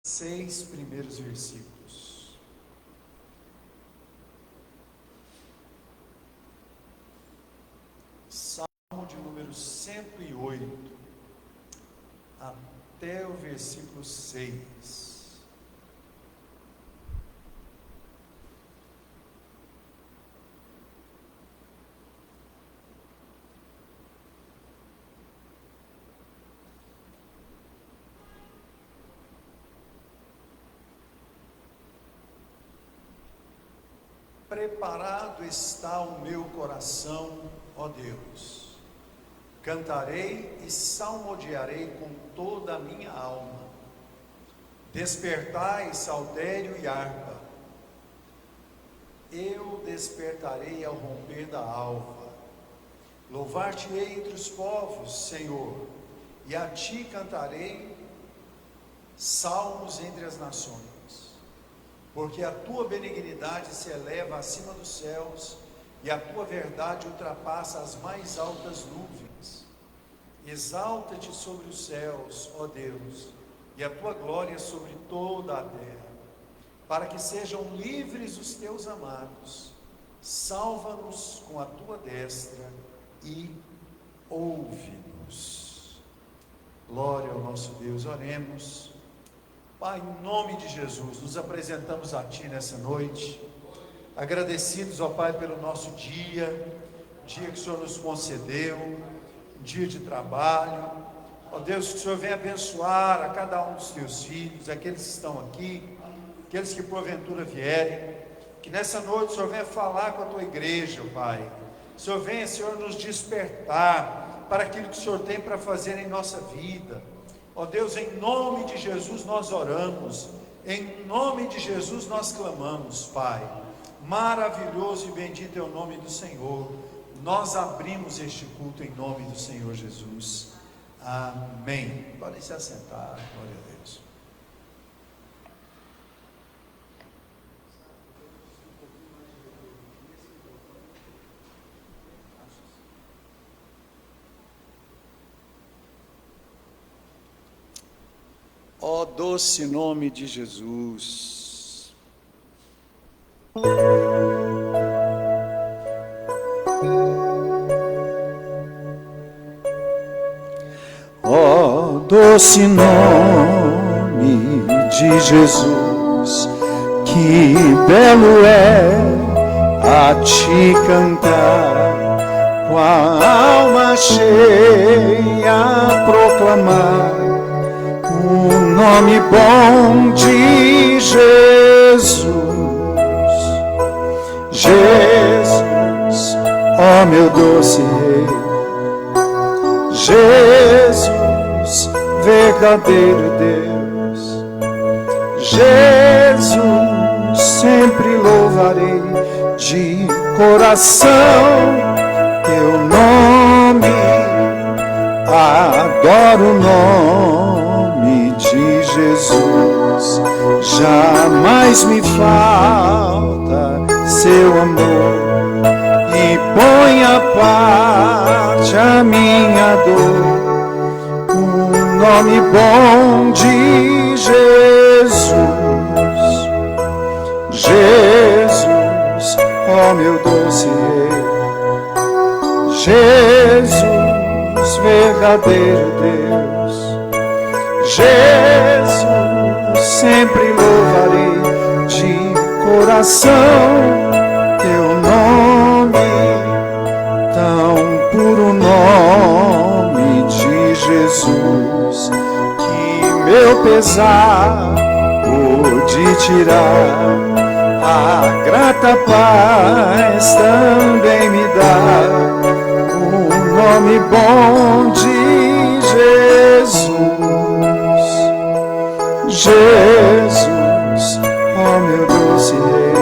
6 primeiros versículos. Salmo de número 108, até o versículo 6. Preparado está o meu coração, ó Deus. Cantarei e salmodiarei com toda a minha alma. Despertai saltério e harpa. Eu despertarei ao romper da alva. Louvar-te-ei entre os povos, Senhor, e a ti cantarei salmos entre as nações. Porque a tua benignidade se eleva acima dos céus, e a tua verdade ultrapassa as mais altas nuvens. Exalta-te sobre os céus, ó Deus, e a tua glória sobre toda a terra, para que sejam livres os teus amados. Salva-nos com a tua destra e ouve-nos. Glória ao nosso Deus. Oremos. Pai, em nome de Jesus, nos apresentamos a Ti nessa noite, agradecidos, ó Pai, pelo nosso dia que o Senhor nos concedeu, um dia de trabalho. Ó Deus, que o Senhor venha abençoar a cada um dos Teus filhos, aqueles que estão aqui, aqueles que porventura vierem, que nessa noite o Senhor venha falar com a Tua igreja, ó Pai. O Senhor venha, Senhor, nos despertar para aquilo que o Senhor tem para fazer em nossa vida. Ó Deus, em nome de Jesus nós oramos, em nome de Jesus nós clamamos, Pai. Maravilhoso e bendito é o nome do Senhor. Nós abrimos este culto em nome do Senhor Jesus. Amém. Podem se assentar, glória a Deus. Ó doce nome de Jesus. Ó doce nome de Jesus, que belo é a Te cantar, com a alma cheia a proclamar o nome bom de Jesus. Jesus, ó meu doce Rei, Jesus, verdadeiro Deus. Jesus, sempre louvarei de coração Teu nome, adoro o nome de Jesus. Jamais me falta Seu amor, e põe à parte a minha dor. O nome bom de Jesus. Jesus, ó meu doce Rei. Jesus, verdadeiro Deus. Jesus, sempre louvarei de coração Teu nome, tão puro nome de Jesus, que meu pesar pôde tirar, a grata paz também me dá. O nome bom de Jesus. Jesus, ó meu doce Rei.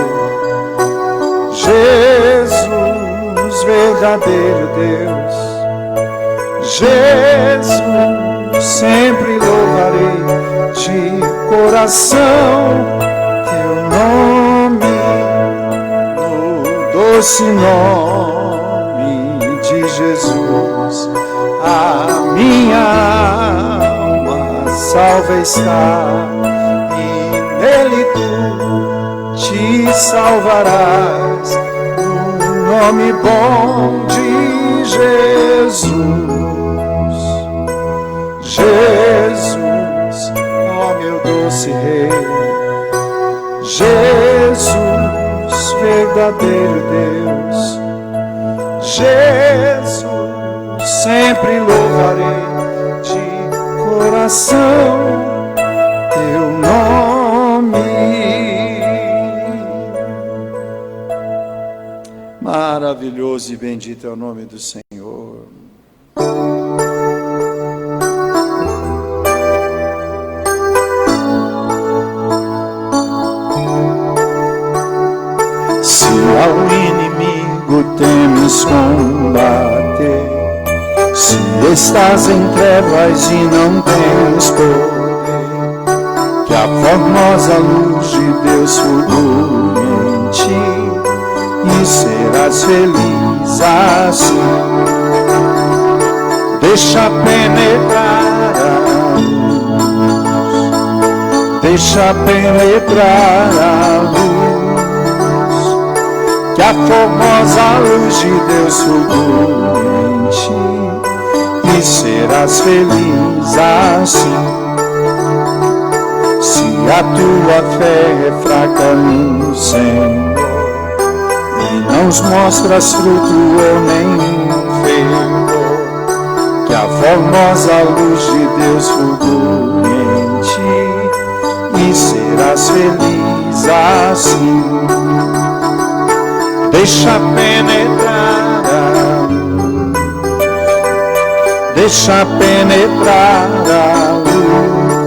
Jesus, verdadeiro Deus. Jesus, sempre louvarei de coração Teu nome, no doce nome de Jesus. A minha alma salva está, salvarás, no nome bom de Jesus. Jesus, ó meu doce Rei, Jesus, verdadeiro Deus, Jesus, sempre louvarei de coração teu nome. Maravilhoso e bendito é o nome do Senhor. Se ao inimigo temes combater, se estás em trevas e não tens poder, que a formosa luz de Deus fulgure em ti, e serás feliz assim. Deixa penetrar a luz, deixa penetrar a luz, que a formosa luz de Deus fulgure em ti, e serás feliz assim. Se a tua fé é fraca no Senhor, e não os mostras fruto ou nenhum fervor, que a formosa luz de Deus fulgure em ti, e serás feliz assim. Deixa penetrar a luz, deixa penetrar a luz,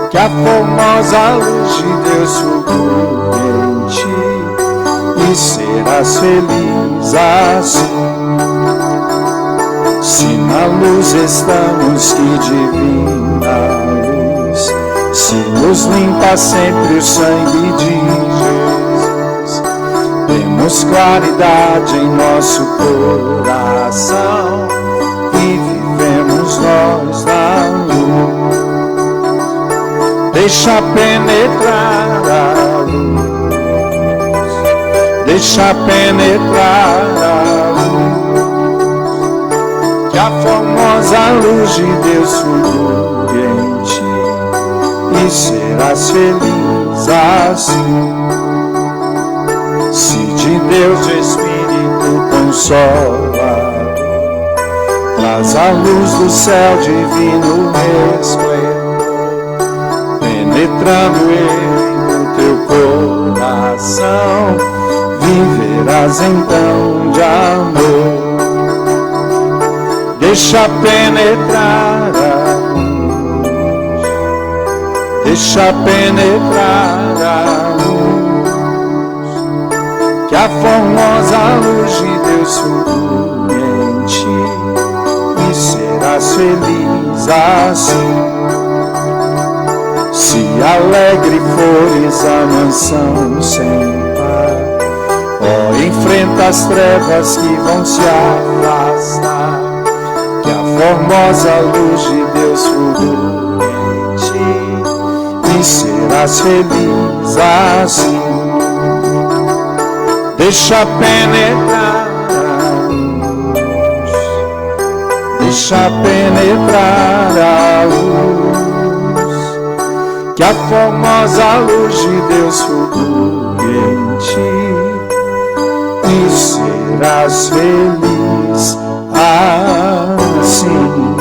que a formosa luz de Deus fulgure em ti, e serás feliz assim. Se na luz estamos, que divina luz, se nos limpa sempre o sangue de Jesus, temos claridade em nosso coração e vivemos nós na luz. Deixa penetrar a luz, deixa penetrar a luz, que a formosa luz de Deus fulgure em ti, e serás feliz assim. Se de Deus o Espírito Consolador traz a luz do céu divino resplendor, penetrando ele no teu coração, viverás então de amor. Deixa penetrar a luz, deixa penetrar a luz, que a formosa luz de Deus fulgure em ti, e serás feliz assim. Se alegre fores a mansão sem par, ó, enfrenta as trevas que vão se afastar, que a formosa luz de Deus fulgure em ti, e serás feliz assim. Deixa penetrar a luz, deixa penetrar a luz, que a formosa luz de Deus fulgure em ti, e serás feliz assim.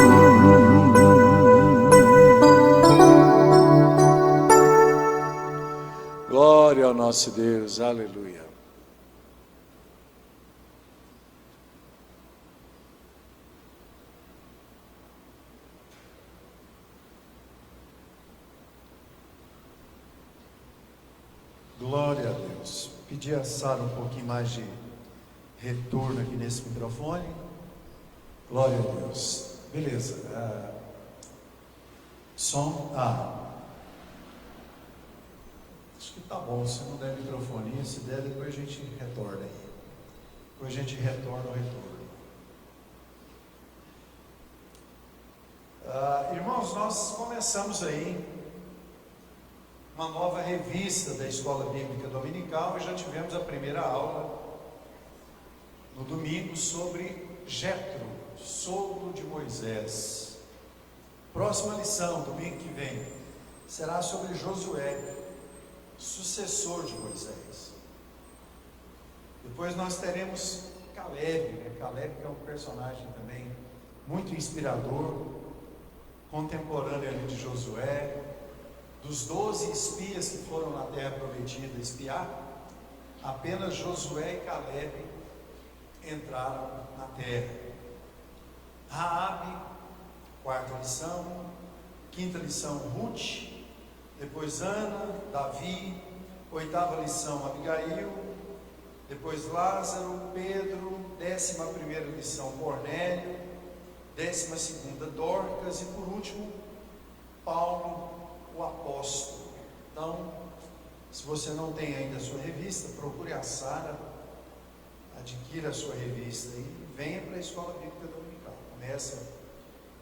Glória ao nosso Deus, aleluia. Glória a Deus. Pedir a Sara um pouquinho mais de retorno aqui nesse microfone. Glória a Deus. Beleza. Som. Acho que tá bom. Se não der microfonia, se der, depois a gente retorna aí. Depois a gente retorna o retorno. Irmãos, nós começamos aí uma nova revista da Escola Bíblica Dominical e já tivemos a primeira aula no domingo sobre Jetro, sogro de Moisés. Próxima lição, domingo que vem, será sobre Josué, sucessor de Moisés. Depois nós teremos Caleb, Caleb que é um personagem também muito inspirador, contemporâneo ali de Josué. Dos 12 espias que foram na terra prometida espiar, apenas Josué e Caleb entraram na terra. Raabe, quarta lição. Quinta lição, Ruth. Depois Ana, Davi. Oitava lição, Abigail. Depois Lázaro, Pedro. 11ª lição, Cornélio. 12ª, Dorcas. E por último, Paulo, o apóstolo. Então, se você não tem ainda a sua revista, procure a Sara, adquira a sua revista e venha para a Escola Bíblica Dominical. Começa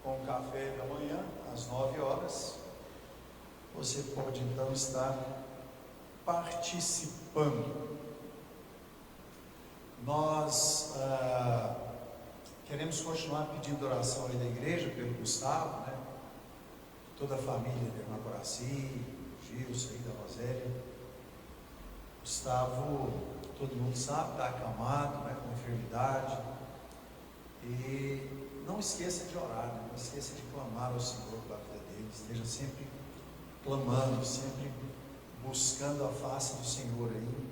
com o café da manhã, às 9 horas. Você pode então estar participando. Nós queremos continuar pedindo oração aí da igreja pelo Gustavo, né? Toda a família de Irmã Coraci, Gilson aí da Rosélia. Gustavo, todo mundo sabe, está acamado, né, com enfermidade. E não esqueça de orar, né? Não esqueça de clamar ao Senhor pela vida dele. Esteja sempre clamando, sempre buscando a face do Senhor aí,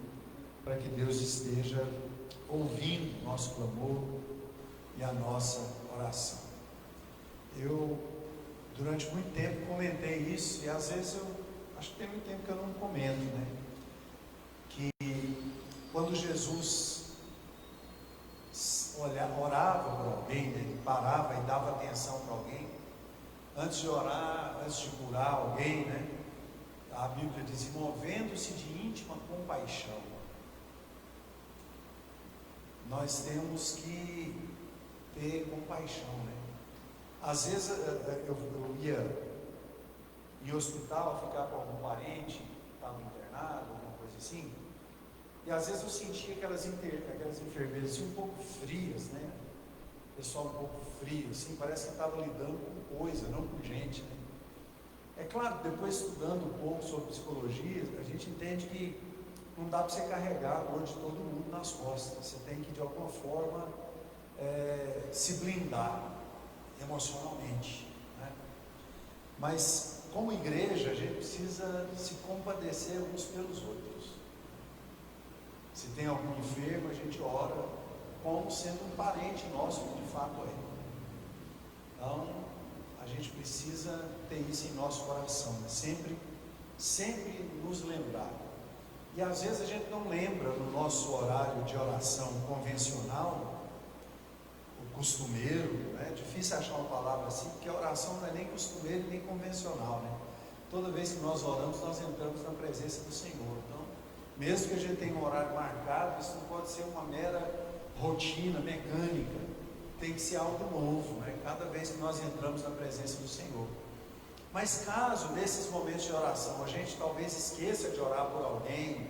para que Deus esteja ouvindo o nosso clamor e a nossa oração. Eu, durante muito tempo, comentei isso, e às vezes eu acho que tem muito tempo que eu não comento, né? Que quando Jesus orava por alguém, né? Ele parava e dava atenção para alguém, antes de orar, antes de curar alguém, né? A Bíblia diz, movendo-se de íntima compaixão. Nós temos que ter compaixão, né? Às vezes eu ia em hospital ficar com algum parente que estava internado, alguma coisa assim, e às vezes eu sentia aquelas enfermeiras assim, um pouco frias, né? Pessoal um pouco frio, assim, parece que estava lidando com coisa, não com gente, né? É claro, depois estudando um pouco sobre psicologia, a gente entende que não dá para você carregar a dor de todo mundo nas costas. Você tem que, de alguma forma, se blindar emocionalmente, né? Mas, como igreja, a gente precisa se compadecer uns pelos outros. Se tem algum enfermo, a gente ora como sendo um parente nosso, que de fato é. Então, a gente precisa ter isso em nosso coração, né? Sempre nos lembrar. E às vezes a gente não lembra no nosso horário de oração convencional, o costumeiro, né? É difícil achar uma palavra assim, porque a oração não é nem costumeiro nem convencional, né? Toda vez que nós oramos, nós entramos na presença do Senhor. Então, mesmo que a gente tenha um horário marcado, isso não pode ser uma mera rotina mecânica, tem que ser algo novo, né? Cada vez que nós entramos na presença do Senhor. Mas caso nesses momentos de oração a gente talvez esqueça de orar por alguém,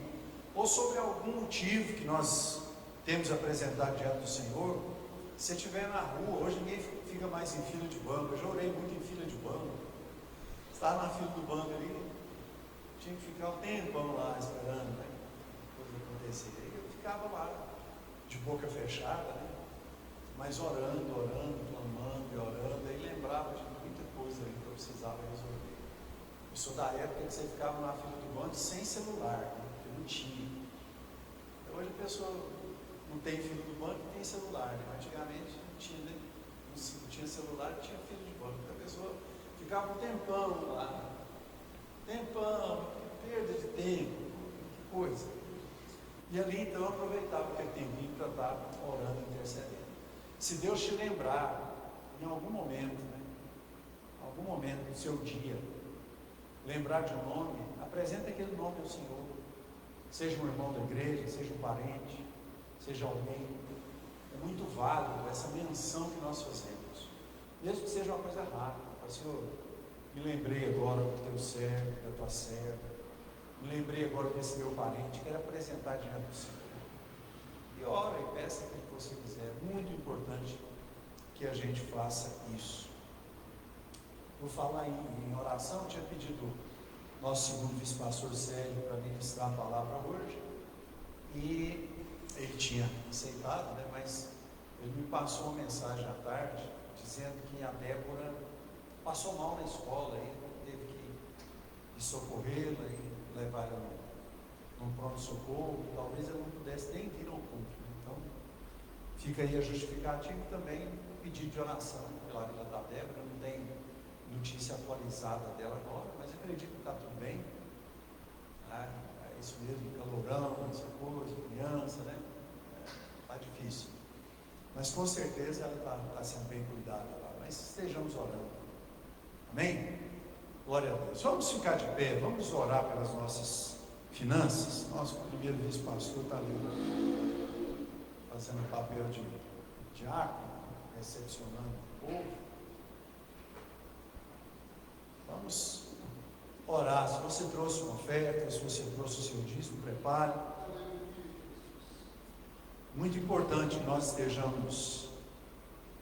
ou sobre algum motivo que nós temos apresentado diante do Senhor, se você estiver na rua, hoje ninguém fica mais em fila de banco, eu já orei muito em fila de banco, estava na fila do banco ali, tinha que ficar um tempão lá esperando, né, coisa acontecer, aí eu ficava lá, de boca fechada, né, mas orando, clamando e orando, aí lembrava de muita coisa ali que eu precisava resolver. Eu sou da época que você ficava na fila do banco sem celular, né? Porque não tinha. Hoje a pessoa não tem fila do banco e tem celular, né? Antigamente não tinha, né? Não tinha celular, não tinha fila de banco. A pessoa ficava um tempão lá, perda de tempo, que coisa. E ali então eu aproveitava aquele tempinho para estar orando e intercedendo. Se Deus te lembrar, em algum momento, né? Algum momento do seu dia, lembrar de um nome, apresenta aquele nome ao Senhor. Seja um irmão da igreja, seja um parente, seja alguém. É muito válido essa menção que nós fazemos, mesmo que seja uma coisa rápida. Senhor, me lembrei agora do teu servo, da tua serva, Me lembrei agora desse meu parente, quero apresentar diante do Senhor. E ora e peça o que você quiser. É muito importante que a gente faça isso. Vou falar em oração. Eu tinha pedido nosso segundo vice-pastor Célio para ministrar a palavra hoje, e ele tinha aceitado, né? Mas ele me passou uma mensagem à tarde dizendo que a Débora passou mal na escola e teve que socorrê-la e levar ela num pronto-socorro. Talvez ela não pudesse nem vir ao culto. Então, fica aí a justificativa e também pedido de oração pela vida da Débora. Não tem notícia atualizada dela agora, mas acredito que está tudo bem. É isso mesmo, calorão, essa coisa, criança, né? Está difícil. Mas com certeza ela está sendo bem cuidada lá. Mas estejamos orando. Amém? Glória a Deus. Vamos ficar de pé, vamos orar pelas nossas finanças. Nosso primeiro vice-pastor está ali fazendo o papel de diácono, recepcionando o povo. Vamos orar. Se você trouxe uma oferta, se você trouxe o seu dízimo, prepare. Muito importante que nós estejamos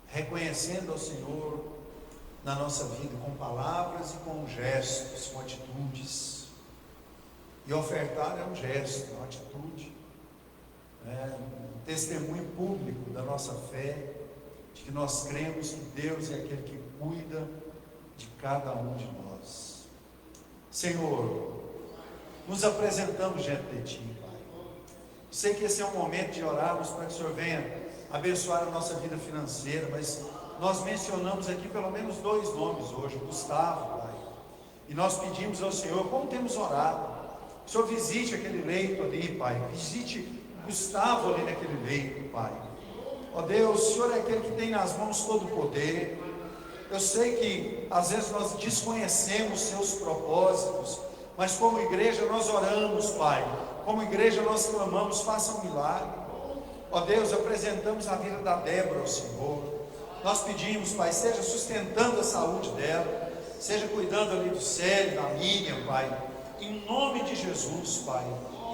reconhecendo ao Senhor na nossa vida, com palavras e com gestos, com atitudes. E ofertar é um gesto, uma atitude, um testemunho público da nossa fé, de que nós cremos que Deus é aquele que cuida de cada um de nós. Senhor, nos apresentamos diante de Ti, Pai. Sei que esse é um momento de orarmos para que o Senhor venha abençoar a nossa vida financeira, mas nós mencionamos aqui pelo menos 2 nomes hoje, Gustavo, Pai. E nós pedimos ao Senhor, como temos orado, que o Senhor visite aquele leito ali, Pai. Visite Gustavo ali naquele leito, Pai. Ó Deus, o Senhor é aquele que tem nas mãos todo o poder. Eu sei que às vezes nós desconhecemos seus propósitos, mas como igreja nós oramos, Pai. Como igreja nós clamamos, faça um milagre. Ó Deus, apresentamos a vida da Débora ao Senhor. Nós pedimos, Pai, seja sustentando a saúde dela, seja cuidando ali do Célio, da Miriam, Pai. Em nome de Jesus, Pai.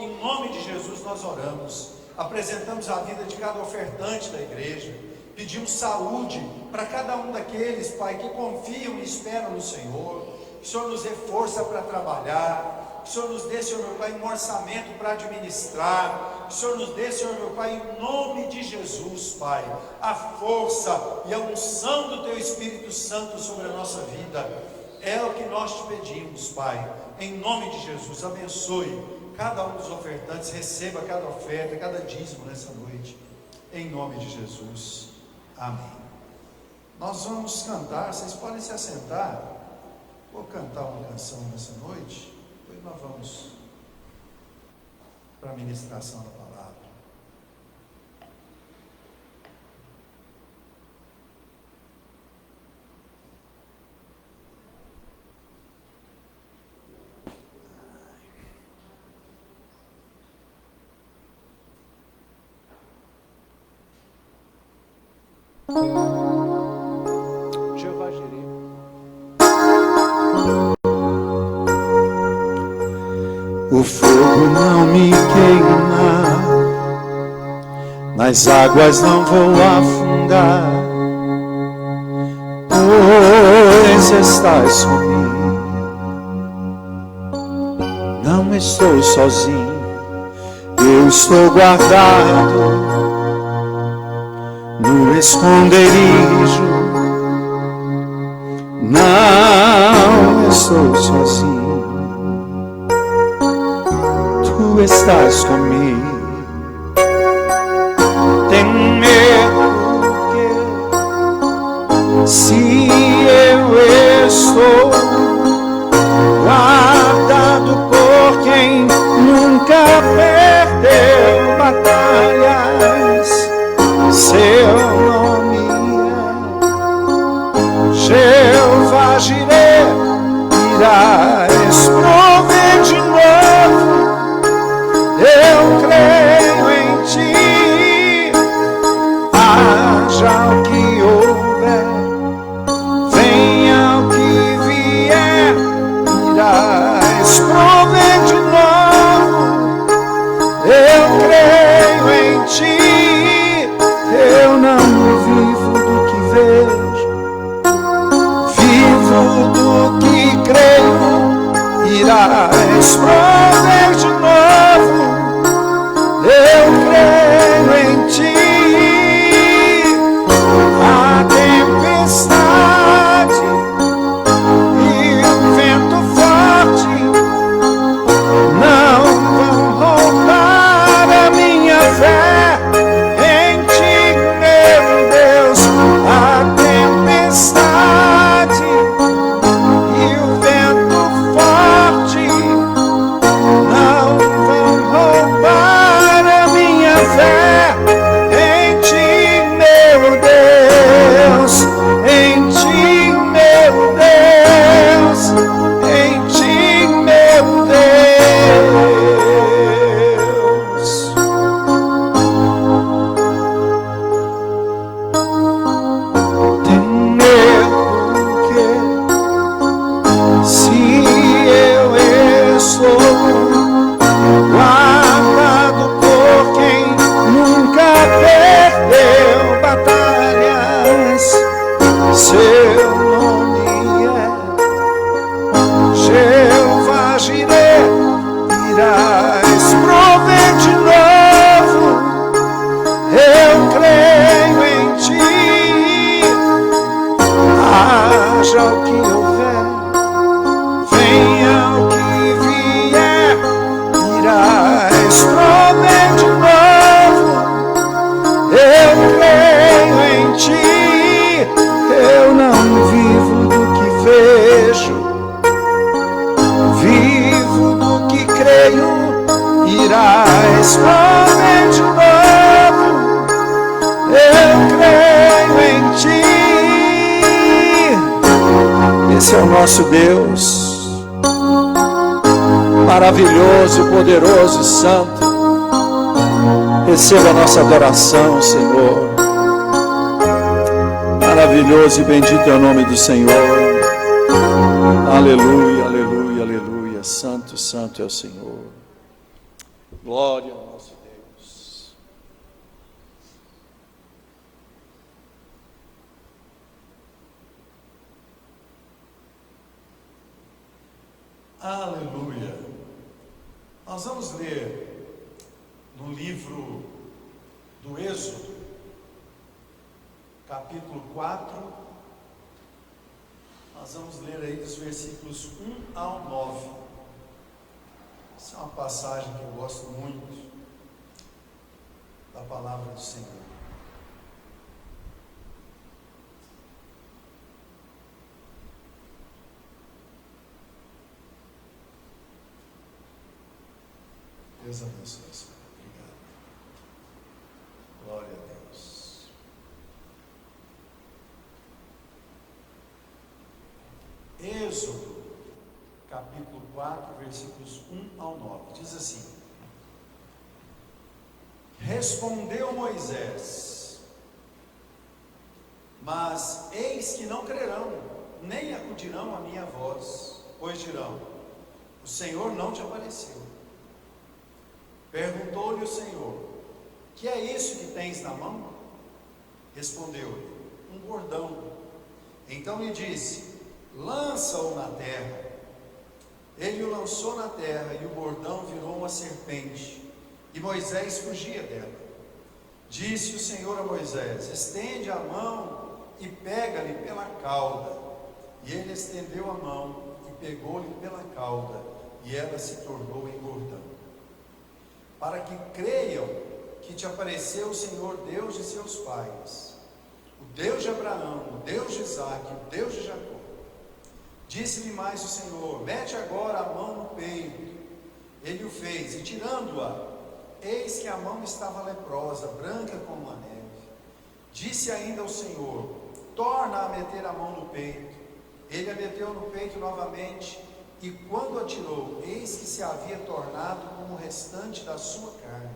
Em nome de Jesus nós oramos. Apresentamos a vida de cada ofertante da igreja. Pedimos saúde para cada um daqueles, Pai, que confiam e esperam no Senhor. Que o Senhor nos dê força para trabalhar. Que o Senhor nos dê, Senhor meu Pai, um orçamento para administrar. Que o Senhor nos dê, Senhor meu Pai, em nome de Jesus, Pai, a força e a unção do Teu Espírito Santo sobre a nossa vida. É o que nós te pedimos, Pai. Em nome de Jesus, abençoe cada um dos ofertantes. Receba cada oferta, cada dízimo nessa noite. Em nome de Jesus. Amém. Nós vamos cantar, vocês podem se assentar. Vou cantar uma canção nessa noite, depois nós vamos para a ministração da palavra. Jeová Jireh. O fogo não me queima, nas águas não vou afundar, pois estás comigo. Não estou sozinho, eu estou guardado no esconderijo. Não estou sozinho, Tu estás comigo. Tenho medo porque se eu estou guardado por quem nunca perdeu batalhas, seu nome é Jeová Jireh, irás prover de novo. Eu creio em Ti, haja o que houver, venha o que vier. irás prover de novo. Eu creio em ti. A tempestade e o vento forte não vão roubar a minha fé em ti, meu Deus. A tempestade e o vento forte não vão roubar a minha fé em ti, meu Deus. Em ti, meu Deus. Em ti, meu Deus. Tem medo que se eu estou guardado por quem nunca perdeu batalhas, seu nome é Jeová Jireh. Irás prover de novo. Eu creio em ti. Haja o que houver, venha o que vier, irás prover de novo. Eu creio em ti. Eu não vivo do que vejo, vivo do que creio. Irás prover de novo. Eu creio em ti. Esse é o nosso Deus, maravilhoso, poderoso, santo. Receba a nossa adoração, Senhor. Maravilhoso e bendito é o nome do Senhor. Aleluia, aleluia, aleluia. Santo, santo é o Senhor. Glória ao nosso Deus. Aleluia. Nós vamos ler no livro do Êxodo, capítulo 4. Nós vamos ler aí dos versículos 1 ao 9. Essa é uma passagem que eu gosto muito da palavra do Senhor. Deus abençoe, Senhor. Obrigado. Glória a Deus. Êxodo, capítulo 4, versículos 1 ao 9. Diz assim: Respondeu Moisés: Mas eis que não crerão, nem acudirão à minha voz, pois dirão: O Senhor não te apareceu. Perguntou-lhe o Senhor: Que é isso que tens na mão? Respondeu-lhe: Um bordão. Então lhe disse: Lança-o na terra. Ele o lançou na terra, e o bordão virou uma serpente, e Moisés fugia dela. Disse o Senhor a Moisés: Estende a mão e pega-lhe pela cauda. E ele estendeu a mão e pegou-lhe pela cauda, e ela se tornou em bordão. Para que creiam que te apareceu o Senhor Deus de seus pais, o Deus de Abraão, o Deus de Isaque, o Deus de Jacó. Disse-lhe mais o Senhor: Mete agora a mão no peito. Ele o fez, e tirando-a, eis que a mão estava leprosa, branca como a neve. Disse ainda o Senhor: Torna a meter a mão no peito. Ele a meteu no peito novamente, e quando a tirou, eis que se havia tornado como o restante da sua carne.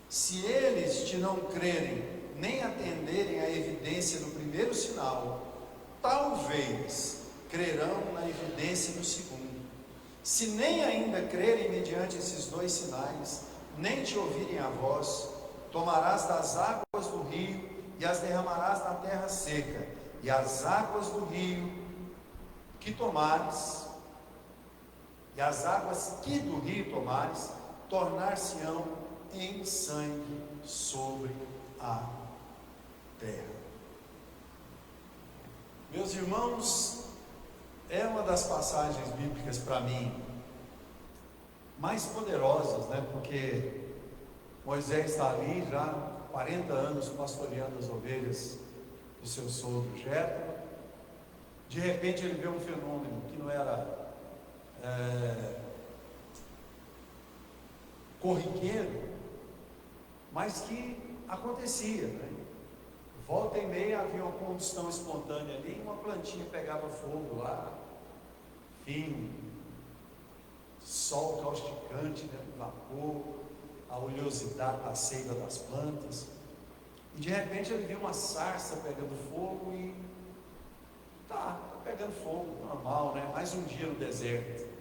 Se eles te não crerem, nem atenderem à evidência do primeiro sinal, talvez crerão na evidência do segundo. Se nem ainda crerem mediante esses dois sinais, nem te ouvirem a voz, tomarás das águas do rio e as derramarás na terra seca, e as águas do rio que tomares e as águas que do rio tomares, tornar-se-ão em sangue sobre a terra. Meus irmãos, é uma das passagens bíblicas para mim mais poderosas, né? Porque Moisés está ali já 40 anos pastoreando as ovelhas do seu sogro Jétro. De repente ele vê um fenômeno que não era corriqueiro, mas que acontecia, né? Volta e meia havia uma combustão espontânea ali, uma plantinha pegava fogo lá, fino, sol causticante, né? Vapor, a oleosidade da seiva das plantas, e de repente ele viu uma sarça pegando fogo e tá pegando fogo, normal, né? Mais um dia no deserto.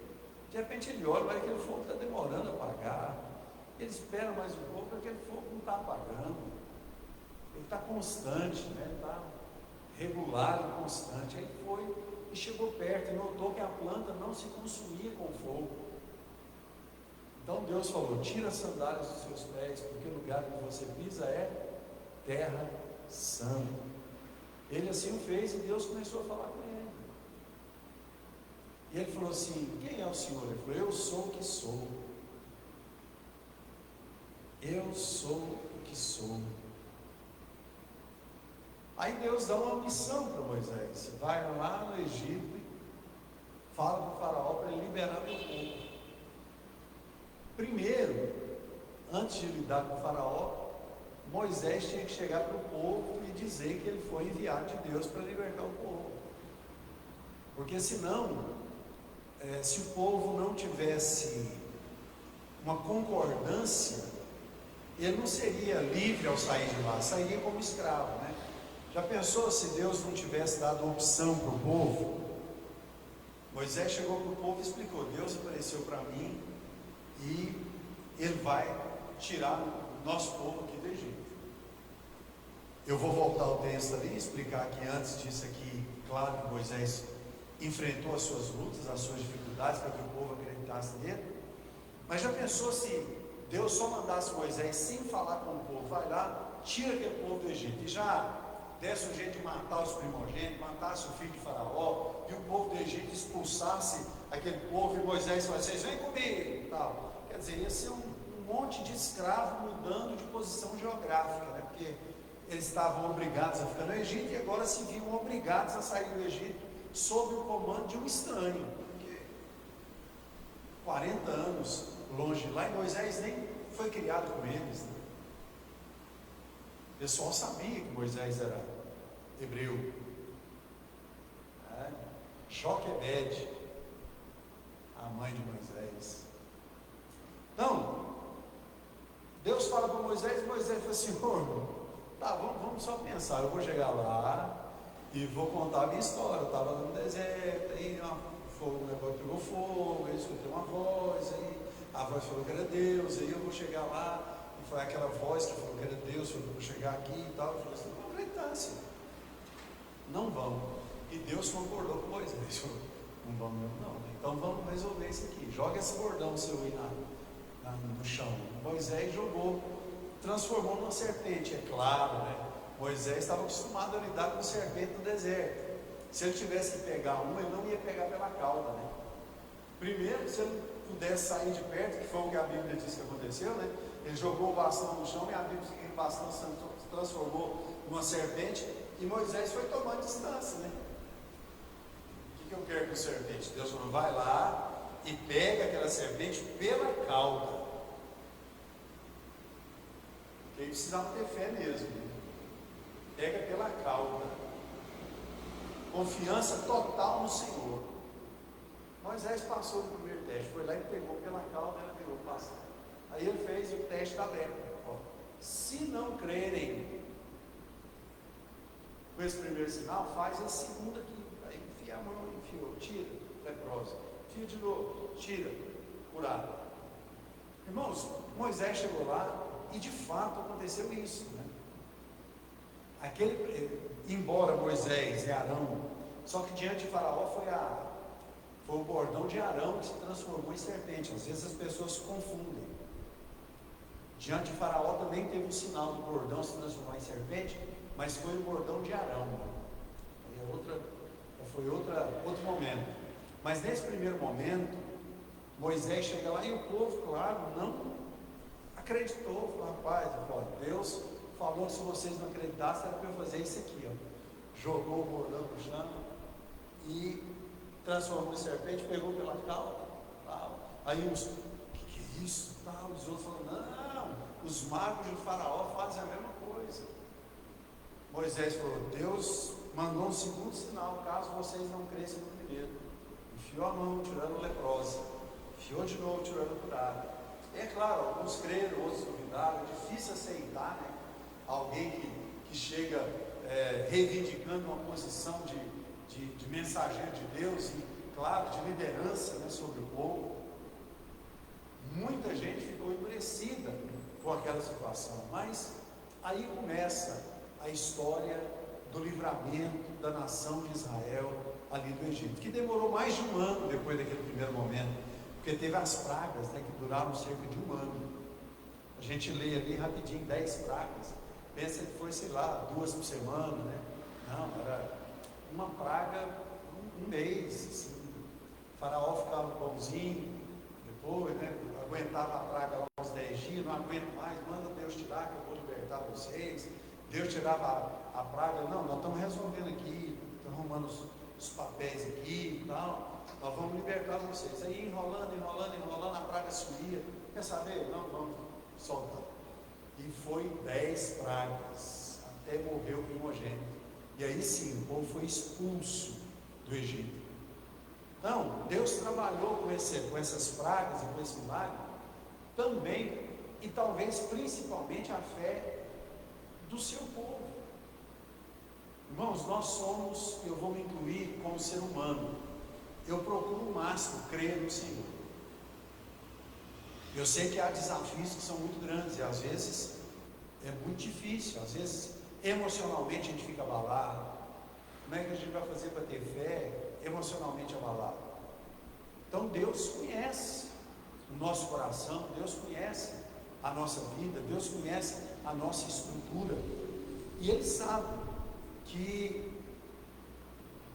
De repente ele olha, mas aquele fogo está demorando a apagar. Ele espera mais um pouco, aquele fogo não está apagando. Ele está constante, né? Está regular e constante. Aí foi e chegou perto e notou que a planta não se consumia com fogo. Então Deus falou: tira as sandálias dos seus pés, porque o lugar que você pisa é terra santa. Ele assim o fez e Deus começou a falar com ele. E ele falou assim: quem é o Senhor? Ele falou: eu sou o que sou. Eu sou o que sou. Aí Deus dá uma missão para Moisés: vai lá no Egito e fala para o faraó para ele liberar meu povo. Primeiro, antes de lidar com o faraó, Moisés tinha que chegar para o povo e dizer que ele foi enviado de Deus para libertar o povo. Porque senão, se o povo não tivesse uma concordância, ele não seria livre ao sair de lá, sairia como escravo, né? Já pensou se Deus não tivesse dado opção para o povo? Moisés chegou para o povo e explicou: Deus apareceu para mim e ele vai tirar o nosso povo aqui do Egito. Eu vou voltar ao texto ali e explicar que antes disso aqui, claro que Moisés enfrentou as suas lutas, as suas dificuldades para que o povo acreditasse nele. Mas já pensou se Deus só mandasse Moisés sem falar com o povo: vai lá, tira aquele povo do Egito, e já desse um jeito de matar os primogênitos, matasse o filho de Faraó, e o povo do Egito expulsasse aquele povo, e Moisés falasse: vocês vêm comigo, tal. Quer dizer, ia ser um monte de escravos mudando de posição geográfica, né? Porque eles estavam obrigados a ficar no Egito e agora se viam obrigados a sair do Egito sob o comando de um estranho. Porque 40 anos longe de lá, e Moisés nem foi criado com eles, né? O pessoal sabia que Moisés era hebreu. Joquebede, a mãe de Moisés. Então, Deus fala para Moisés, e Moisés fala assim: Senhor, tá, vamos só pensar, eu vou chegar lá e vou contar a minha história. Eu estava no deserto, aí o negócio pegou fogo, aí escutei uma voz, aí a voz falou que era Deus, aí eu vou chegar lá, e foi aquela voz que falou que era Deus, eu vou chegar aqui e tal. Eu falei assim: não vão acreditar assim, não vão. E Deus concordou com Moisés: não vamos mesmo não, então vamos resolver isso aqui, joga esse bordão seu aí no chão. Moisés jogou, transformou numa serpente, é claro, né? Moisés estava acostumado a lidar com serpente no deserto. Se ele tivesse que pegar uma, ele não ia pegar pela cauda, né? Primeiro, se ele pudesse sair de perto, que foi o que a Bíblia diz que aconteceu, né? Ele jogou o bastão no chão, e a Bíblia diz que aquele bastão se transformou numa serpente, e Moisés foi tomando distância, né? O que eu quero com a serpente? Deus falou: vai lá e pega aquela serpente pela cauda. Porque aí precisava ter fé mesmo, né? Pega pela cauda, confiança total no Senhor. Moisés passou no primeiro teste, foi lá e pegou pela cauda, ela virou passar. Aí ele fez o teste da lepra. Se não crerem com esse primeiro sinal, faz a segunda aqui. Aí enfia a mão, enfiou, tira, leprosa. Enfia de novo, tira, curado. Irmãos, Moisés chegou lá e de fato aconteceu isso, né? Embora Moisés e Arão, só que diante de Faraó Foi o bordão de Arão que se transformou em serpente. Às vezes as pessoas se confundem. Diante de Faraó também teve um sinal do bordão se transformar em serpente, mas foi o bordão de Arão. Foi outro momento. Mas nesse primeiro momento, Moisés chega lá e o povo, claro, não acreditou. Falou, rapaz, Deus falou que se vocês não acreditassem, era para eu fazer isso aqui. Jogou o bordão no chão e transformou em serpente, pegou pela cauda. Aí uns, que é isso? Os outros falaram, não, os magos de Faraó fazem a mesma coisa. Moisés falou, Deus mandou um segundo sinal, caso vocês não cresçam no primeiro. Enfiou a mão, tirando leprosa. Enfiou de novo, tirando curado. É claro, alguns creram, outros duvidaram. É difícil aceitar, né? Alguém que chega reivindicando uma posição de mensageiro de Deus e, claro, de liderança, né, sobre o povo. Muita gente ficou endurecida com aquela situação, mas aí começa a história do livramento da nação de Israel ali do Egito, que demorou mais de um ano depois daquele primeiro momento, porque teve as pragas, né, que duraram cerca de um ano. A gente lê ali rapidinho 10 pragas, pensa que foi, sei lá, 2 por semana, né? Não, era uma praga um mês, assim. O Faraó ficava bonzinho, depois, né, aguentava a praga lá uns 10 dias, não aguento mais, manda Deus tirar que eu vou libertar vocês. Deus tirava a praga, não, nós estamos resolvendo aqui, estamos arrumando os papéis aqui e tal, nós vamos libertar vocês. Aí enrolando, a praga sumia. Quer saber? Não, vamos soltar. E foi 10 pragas, até morreu o primogênito. E aí sim, o povo foi expulso do Egito. Então, Deus trabalhou com essas pragas e com esse milagre também, e talvez principalmente a fé do seu povo. Irmãos, nós somos, eu vou me incluir como ser humano, eu procuro o máximo crer no Senhor. Eu sei que há desafios que são muito grandes e às vezes é muito difícil, às vezes emocionalmente a gente fica abalado. Como é que a gente vai fazer para ter fé emocionalmente abalado? Então Deus conhece o nosso coração, Deus conhece a nossa vida, Deus conhece a nossa estrutura, e Ele sabe que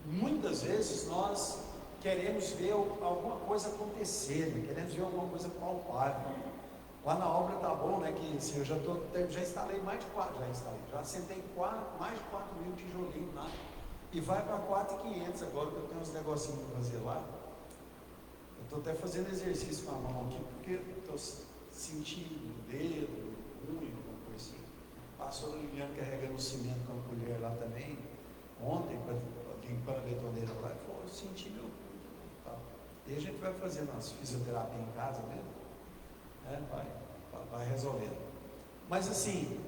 muitas vezes nós queremos ver alguma coisa acontecer, né? Queremos ver alguma coisa palpável. Lá na obra tá bom, né? Que assim, eu já instalei mais de 4, já sentei mais de 4 mil tijolinhos lá, e vai para 4.500 agora, que eu tenho uns negocinhos para fazer lá. Eu estou até fazendo exercício com a mão aqui, porque estou sentindo o dedo, o unha, alguma coisa assim. Passou a Liliane carregando o cimento com a colher lá também, ontem, limpando a betoneira lá, e falou, eu senti meu tal. E a gente vai fazendo as fisioterapia em casa mesmo, né? Vai resolvendo. Mas assim,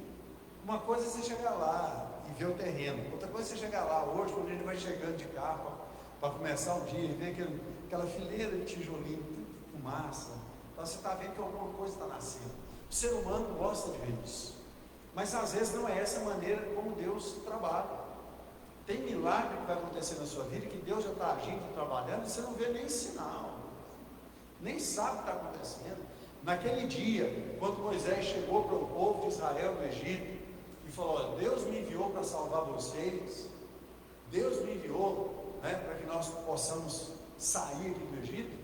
uma coisa é você chegar lá e ver o terreno, outra coisa é você chegar lá hoje, quando a gente vai chegando de carro para começar o dia, e ver aquela fileira de tijolinho, fumaça. Então você está vendo que alguma coisa está nascendo. O ser humano gosta de ver isso, mas às vezes não é essa maneira como Deus trabalha. Tem milagre que vai acontecer na sua vida, que Deus já está agindo, trabalhando, e você não vê nem sinal, nem sabe o que está acontecendo. Naquele dia, quando Moisés chegou para o povo de Israel no Egito e falou, olha, Deus me enviou para salvar vocês, Deus me enviou, né, para que nós possamos sair aqui do Egito.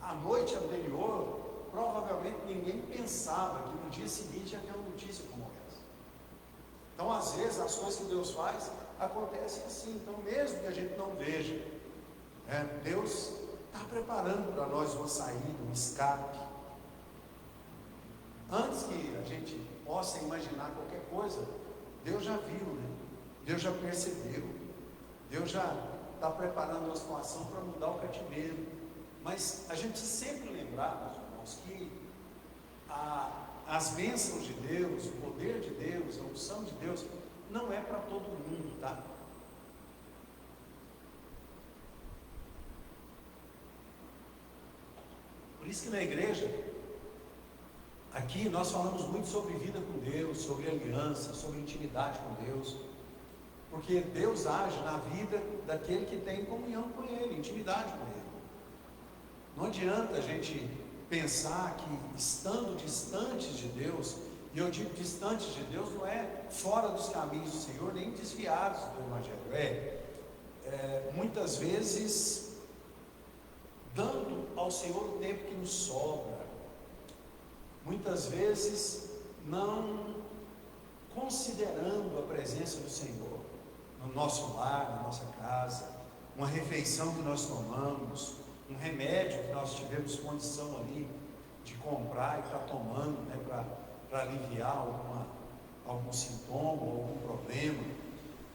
A noite anterior, provavelmente ninguém pensava que no dia seguinte ia ter uma notícia como essa. Então, às vezes, as coisas que Deus faz acontecem assim. Então, mesmo que a gente não veja, né, Deus está preparando para nós uma saída, um escape. Antes que a gente possa imaginar qualquer coisa, Deus já viu, né? Deus já percebeu, Deus já está preparando uma situação para mudar o cativeiro. Mas a gente sempre lembrar, meus irmãos, que as bênçãos de Deus, o poder de Deus, a unção de Deus, não é para todo mundo, tá? Por isso que na igreja, aqui nós falamos muito sobre vida com Deus, sobre aliança, sobre intimidade com Deus, porque Deus age na vida daquele que tem comunhão com Ele, intimidade com Ele. Não adianta a gente pensar que estando distantes de Deus, e eu digo distantes de Deus, não é fora dos caminhos do Senhor, nem desviados do Evangelho, muitas vezes dando ao Senhor o tempo que nos sobra, muitas vezes não considerando a presença do Senhor no nosso lar, na nossa casa, uma refeição que nós tomamos, um remédio que nós tivemos condição ali de comprar e estar tomando, né, para aliviar algum sintoma, algum problema.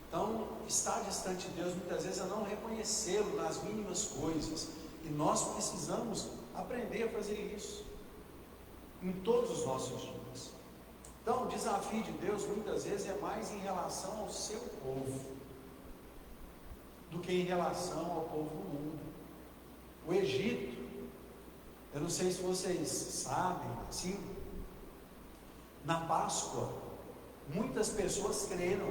Então, estar distante de Deus muitas vezes é não reconhecê-lo nas mínimas coisas, e nós precisamos aprender a fazer isso em todos os nossos dias. Então, o desafio de Deus muitas vezes é mais em relação ao seu povo do que em relação ao povo do mundo. O Egito, eu não sei se vocês sabem, assim, na Páscoa, muitas pessoas creram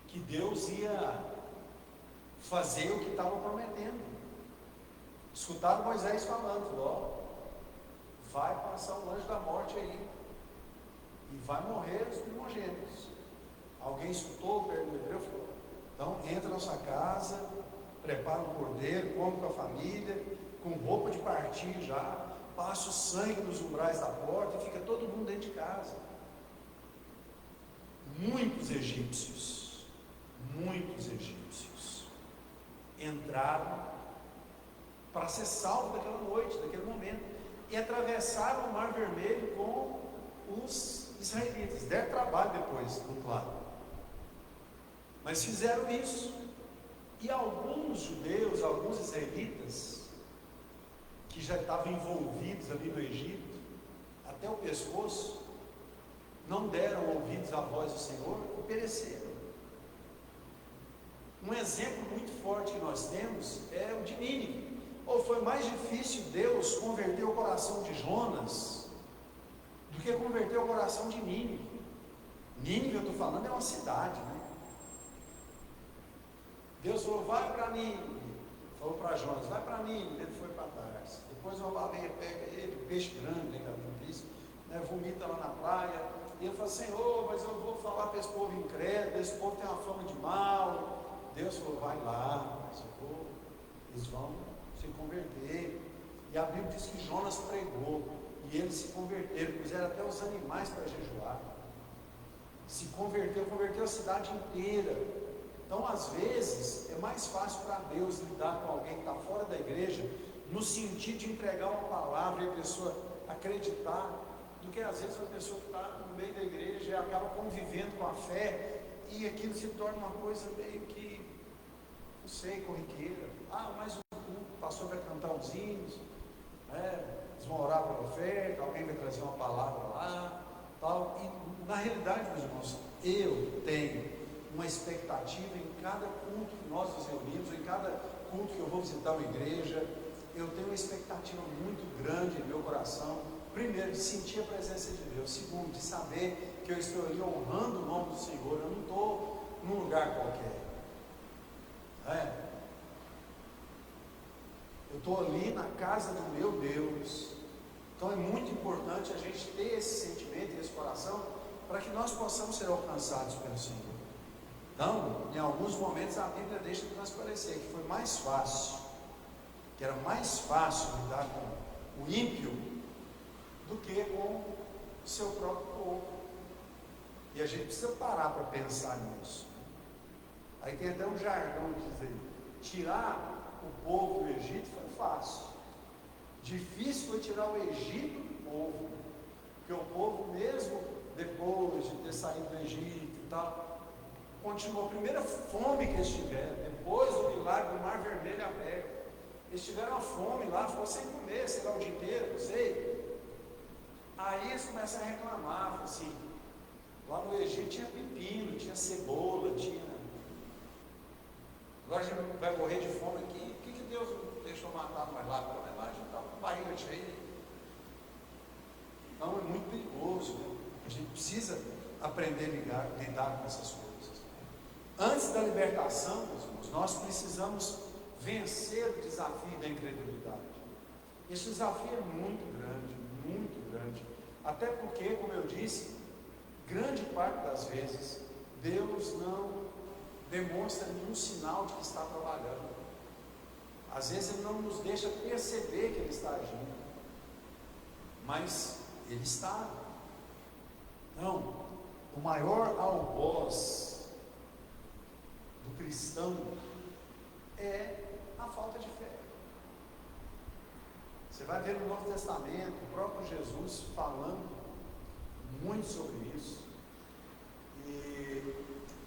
que Deus ia fazer o que estava prometendo. Escutaram Moisés falando, ó, vai passar o anjo da morte aí, e vai morrer os primogênitos. Alguém escutou, perguntou, falou, então entra na sua casa, prepara um cordeiro, come com a família, com roupa de partir já, passa o sangue nos umbrais da porta e fica todo mundo dentro de casa. Muitos egípcios entraram para ser salvos daquela noite, daquele momento, e atravessaram o Mar Vermelho com os israelitas. Deram trabalho depois, do claro, mas fizeram isso. E alguns judeus, alguns israelitas, que já estavam envolvidos ali no Egito, até o pescoço, não deram ouvidos à voz do Senhor e pereceram. Um exemplo muito forte que nós temos é o de Nínive. Ou foi mais difícil Deus converter o coração de Jonas do que converter o coração de Nínive. Nínive, eu estou falando, é uma cidade, né? Deus falou, vai para Nínive. Falou para Jonas, vai para Nínive. Ele foi para Tarsis. Depois uma baleia pega ele, peixe grande, né, vomita lá na praia. E ele falou, Senhor, mas eu vou falar para esse povo incrédulo, esse povo tem uma fama de mal. Deus falou, vai lá, mas eles vão se converter. E a Bíblia diz que Jonas pregou, e eles se converteram, puseram até os animais para jejuar. Se converteu a cidade inteira. Então, às vezes, é mais fácil para Deus lidar com alguém que está fora da igreja, no sentido de entregar uma palavra e a pessoa acreditar, do que às vezes a pessoa que está no meio da igreja e acaba convivendo com a fé, e aquilo se torna uma coisa meio que, não sei, corriqueira. Mais um culto, o pastor vai cantar os hinos, né? Eles vão orar para a oferta, alguém vai trazer uma palavra lá, tal. E na realidade, meus irmãos, eu tenho uma expectativa em cada culto que nós nos reunimos, em cada culto que eu vou visitar uma igreja, eu tenho uma expectativa muito grande em meu coração. Primeiro, de sentir a presença de Deus. Segundo, de saber que eu estou ali honrando o nome do Senhor. Eu não estou num lugar qualquer. Eu estou ali na casa do meu Deus. Então é muito importante a gente ter esse sentimento e esse coração para que nós possamos ser alcançados pelo Senhor. Então, em alguns momentos a Bíblia deixa transparecer que foi mais fácil, que era mais fácil lidar com o ímpio do que com o seu próprio povo. E a gente precisa parar para pensar nisso. Aí tem até um jargão que diz aí, tirar o povo do Egito foi fácil. Difícil foi tirar o Egito do povo, porque o povo mesmo, depois de ter saído do Egito e tal, continuou a primeira fome que eles tiveram, depois do milagre do Mar Vermelho aberto. Eles tiveram a fome lá, ficou sem comer, sei lá, o dia inteiro, não sei. Aí eles começam a reclamar, assim, lá no Egito tinha pepino, tinha cebola, tinha... Agora a gente vai morrer de fome aqui, o que Deus deixou matar nós lá? Mas lá a gente estava com barriga cheia. Então é muito perigoso, né? A gente precisa aprender a lidar com essas coisas. Antes da libertação, meus irmãos, nós precisamos vencer o desafio da incredulidade. Esse desafio é muito grande, até porque, como eu disse, grande parte das vezes, Deus não demonstra nenhum sinal de que está trabalhando. Às vezes Ele não nos deixa perceber que Ele está agindo, mas Ele está. Então, o maior algoz do cristão é a falta de fé. Você vai ver no Novo Testamento o próprio Jesus falando muito sobre isso. E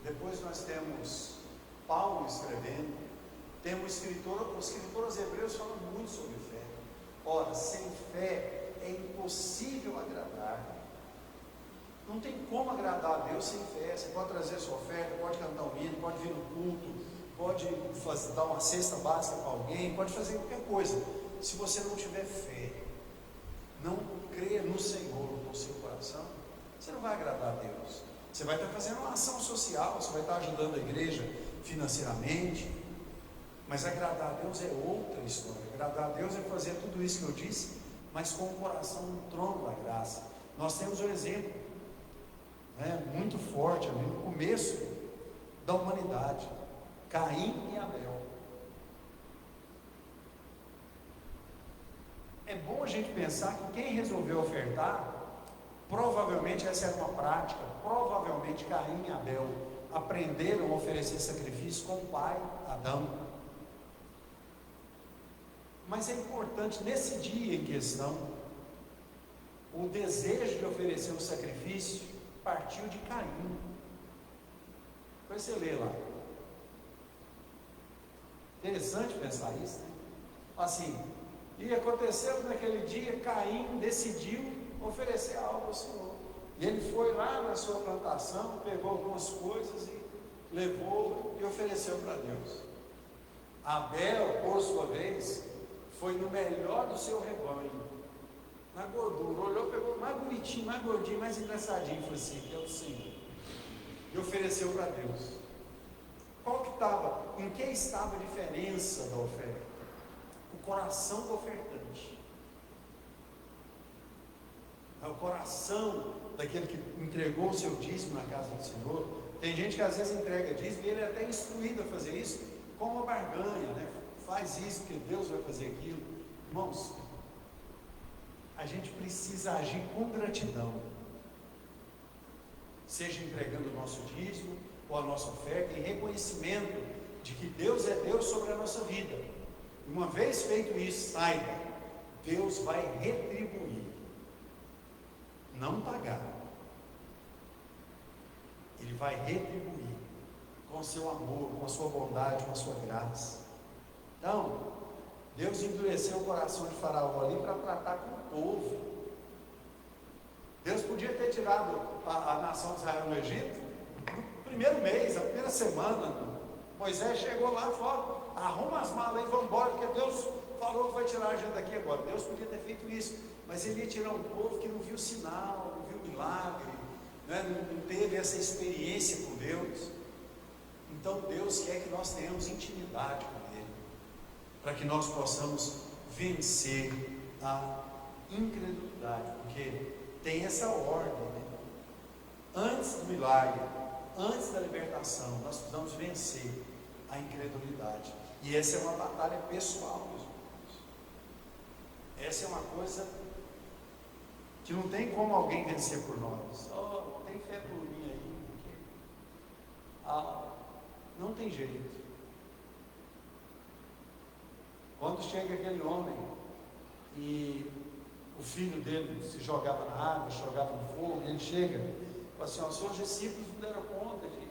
depois nós temos Paulo escrevendo, temos os escritores hebreus falando muito sobre fé. Ora, sem fé é impossível agradar. Não tem como agradar a Deus sem fé. Você pode trazer a sua oferta, pode cantar um hino, pode vir no culto, pode dar uma cesta básica para alguém, pode fazer qualquer coisa. Se você não tiver fé, não crer no Senhor com o seu coração, você não vai agradar a Deus. Você vai estar fazendo uma ação social, você vai estar ajudando a igreja financeiramente, mas agradar a Deus é outra história. Agradar a Deus é fazer tudo isso que eu disse, mas com o coração no trono da graça. Nós temos um exemplo muito forte ali no começo da humanidade: Caim e Abel. É bom a gente pensar que quem resolveu ofertar, provavelmente essa era uma prática, provavelmente Caim e Abel aprenderam a oferecer sacrifício com o pai, Adão. Mas é importante, nesse dia em questão, o desejo de oferecer o sacrifício partiu de Caim. Depois você lê lá. Interessante pensar isso, né? Assim, e aconteceu que naquele dia Caim decidiu oferecer algo ao Senhor. E ele foi lá na sua plantação, pegou algumas coisas e levou e ofereceu para Deus. Abel, por sua vez, foi no melhor do seu rebanho, na gordura, olhou, pegou mais bonitinho, mais gordinho, mais engraçadinho, falou assim: que é o Senhor, e ofereceu para Deus. Qual que estava, em que estava a diferença da oferta? O coração do ofertante, é o coração daquele que entregou o seu dízimo na casa do Senhor. Tem gente que às vezes entrega dízimo e ele é até instruído a fazer isso com uma barganha, né? Faz isso que Deus vai fazer aquilo. Irmãos, a gente precisa agir com gratidão, seja entregando o nosso dízimo ou a nossa oferta, em reconhecimento de que Deus é Deus sobre a nossa vida. Uma vez feito isso, saiba, Deus vai retribuir, não pagar. Ele vai retribuir com o seu amor, com a sua bondade, com a sua graça. Então, Deus endureceu o coração de Faraó ali para tratar com o povo. Deus podia ter tirado a nação de Israel no Egito no primeiro mês, na primeira semana. Moisés chegou lá e falou: arruma as malas e vamos embora, porque Deus falou que vai tirar a gente daqui agora. Deus podia ter feito isso, mas Ele ia tirar um povo que não viu sinal, não viu milagre, né? Não teve essa experiência com Deus. Então Deus quer que nós tenhamos intimidade com Ele, para que nós possamos vencer a incredulidade, porque tem essa ordem, né? Antes do milagre, antes da libertação, nós precisamos vencer a incredulidade. E essa é uma batalha pessoal, meus irmãos. Essa é uma coisa que não tem como alguém vencer por nós. Oh, tem fé por mim aí? Não tem jeito. Quando chega aquele homem e o filho dele se jogava na água, se jogava no fogo, e ele chega e fala assim: os seus discípulos não deram conta de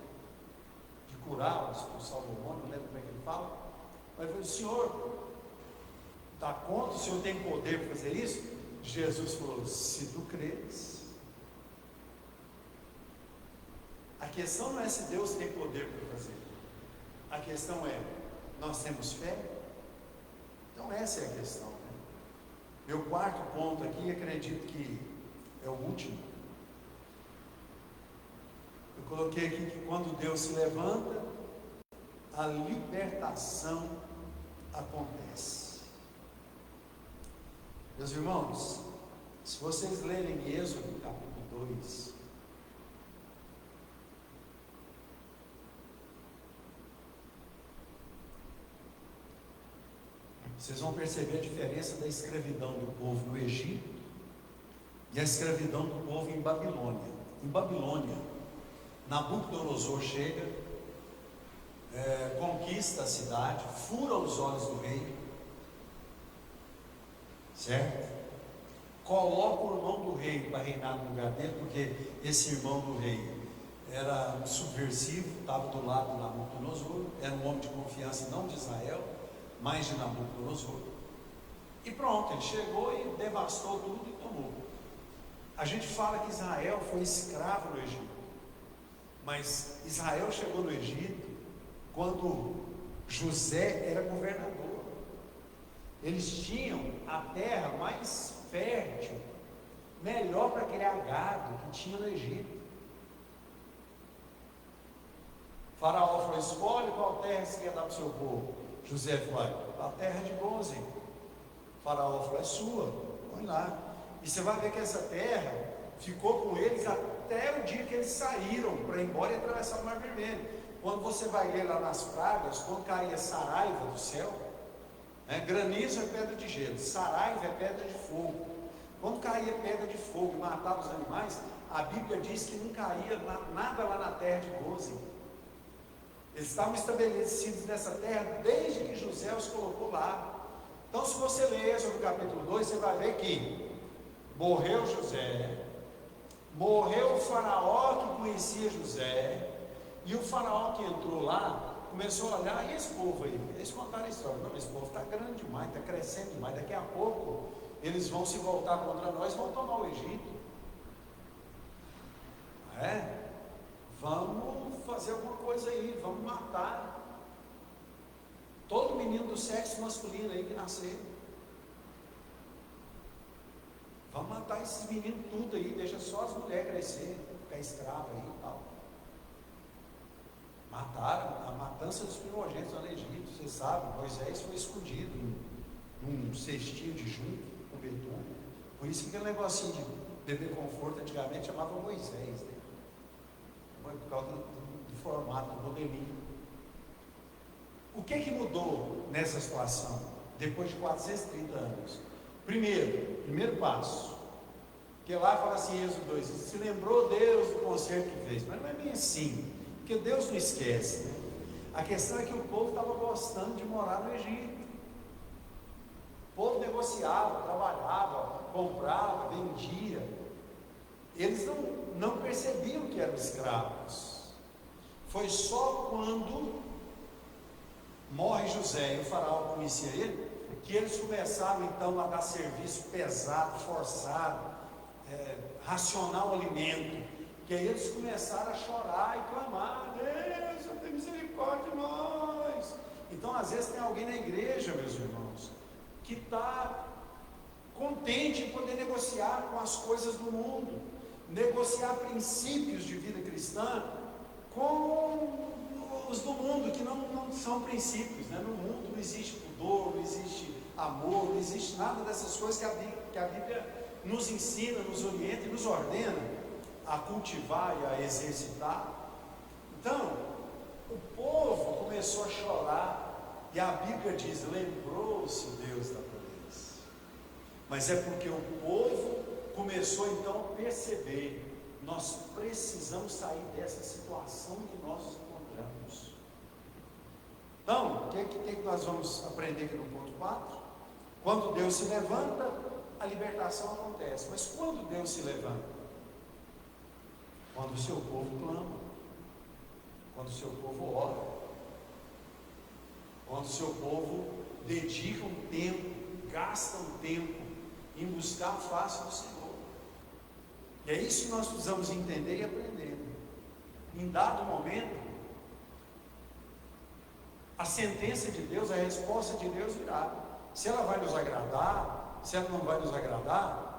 curar, expulsar o demônio, não lembro como é que ele fala. Mas ele falou: o Senhor dá conta, o Senhor tem poder para fazer isso? Jesus falou: se tu creres. A questão não é se Deus tem poder para fazer, a questão é: nós temos fé? Então essa é a questão, né? Meu quarto ponto aqui, acredito que é o último. Eu coloquei aqui que quando Deus se levanta, a libertação acontece. Meus irmãos, se vocês lerem Êxodo capítulo 2, vocês vão perceber a diferença da escravidão do povo no Egito e a escravidão do povo em Babilônia. Em Babilônia, Nabucodonosor chega, conquista a cidade, fura os olhos do rei, certo? Coloca o irmão do rei para reinar no lugar dele, porque esse irmão do rei era um subversivo, estava do lado de Nabucodonosor, era um homem de confiança não de Israel, mas de Nabucodonosor. E pronto, ele chegou e devastou tudo e tomou. A gente fala que Israel foi escravo no Egito, mas Israel chegou no Egito quando José era governador. Eles tinham a terra mais fértil, melhor para criar gado que tinha no Egito. Faraó falou: escolhe qual terra você quer dar para o seu povo. José falou: a terra de Gósen. Faraó falou: é sua, põe lá. E você vai ver que essa terra ficou com eles até o dia que eles saíram para ir embora e atravessar o Mar Vermelho. Quando você vai ler lá nas pragas, quando caía saraiva do céu, granizo é pedra de gelo, saraiva é pedra de fogo. Quando caía pedra de fogo e matava os animais, a Bíblia diz que não caía nada lá na terra de Gósen. Eles estavam estabelecidos nessa terra desde que José os colocou lá. Então, se você ler sobre o capítulo 2, você vai ver que morreu José, morreu o faraó que conhecia José, e o faraó que entrou lá começou a olhar: e esse povo aí? Eles contaram a história: não, esse povo está grande demais, está crescendo demais, daqui a pouco eles vão se voltar contra nós, vão tomar o Egito. Vamos fazer alguma coisa aí, vamos matar todo menino do sexo masculino aí que nascer. Vamos matar esses meninos tudo aí, deixa só as mulheres crescer, ficar escrava aí e tal. Mataram, a matança dos primogênitos no Egito, vocês sabem, Moisés foi escondido num cestinho de junco com betume. Por isso que aquele negocinho de beber conforto antigamente chamava Moisés, né? Por causa do formato, do modelinho. O que mudou nessa situação depois de 430 anos? Primeiro passo, que lá fala assim, Êxodo 2, se lembrou Deus do concerto que fez, mas não é bem assim, porque Deus não esquece, né? A questão é que o povo estava gostando de morar no Egito. O povo negociava, trabalhava, comprava, vendia. Eles não percebiam que eram escravos. Foi só quando morre José e o faraó conhecia ele, que eles começaram então a dar serviço pesado, forçado, racionar o alimento, que aí eles começaram a chorar e clamar: Deus, tem misericórdia de nós. Então às vezes tem alguém na igreja, meus irmãos, que está contente em poder negociar com as coisas do mundo, negociar princípios de vida cristã com os do mundo, que não são princípios, né? No mundo não existe pudor, não existe amor, não existe nada dessas coisas que a Bíblia nos ensina, nos orienta e nos ordena a cultivar e a exercitar. Então, o povo começou a chorar, e a Bíblia diz: lembrou-se Deus da promessa. Mas é porque o povo começou então a perceber: nós precisamos sair dessa situação que nós nos encontramos. Então, o que nós vamos aprender aqui no ponto 4? Quando Deus se levanta, a libertação acontece. Mas quando Deus se levanta? Quando o seu povo clama, quando o seu povo ora, quando o seu povo dedica um tempo, gasta um tempo em buscar a face do Senhor. E é isso que nós precisamos entender e aprender. Em dado momento, a sentença de Deus, a resposta de Deus virá. Se ela vai nos agradar, se ela não vai nos agradar,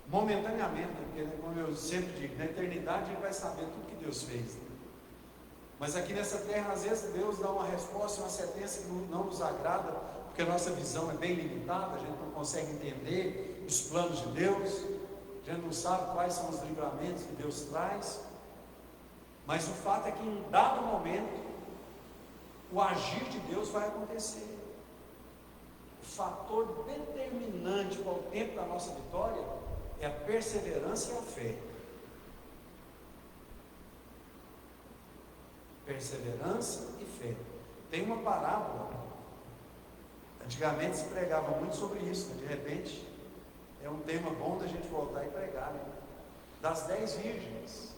momentaneamente, porque, como eu sempre digo, na eternidade ele vai saber tudo que Deus fez, né? Mas aqui nessa terra, às vezes Deus dá uma resposta, uma sentença que não nos agrada, porque a nossa visão é bem limitada, a gente não consegue entender os planos de Deus, a gente não sabe quais são os livramentos que Deus traz. Mas o fato é que em dado momento, o agir de Deus vai acontecer. O fator determinante para o tempo da nossa vitória é a perseverança e a fé. Perseverança e fé. Tem uma parábola, antigamente se pregava muito sobre isso, né? De repente é um tema bom da gente voltar e pregar, né? Das 10 virgens.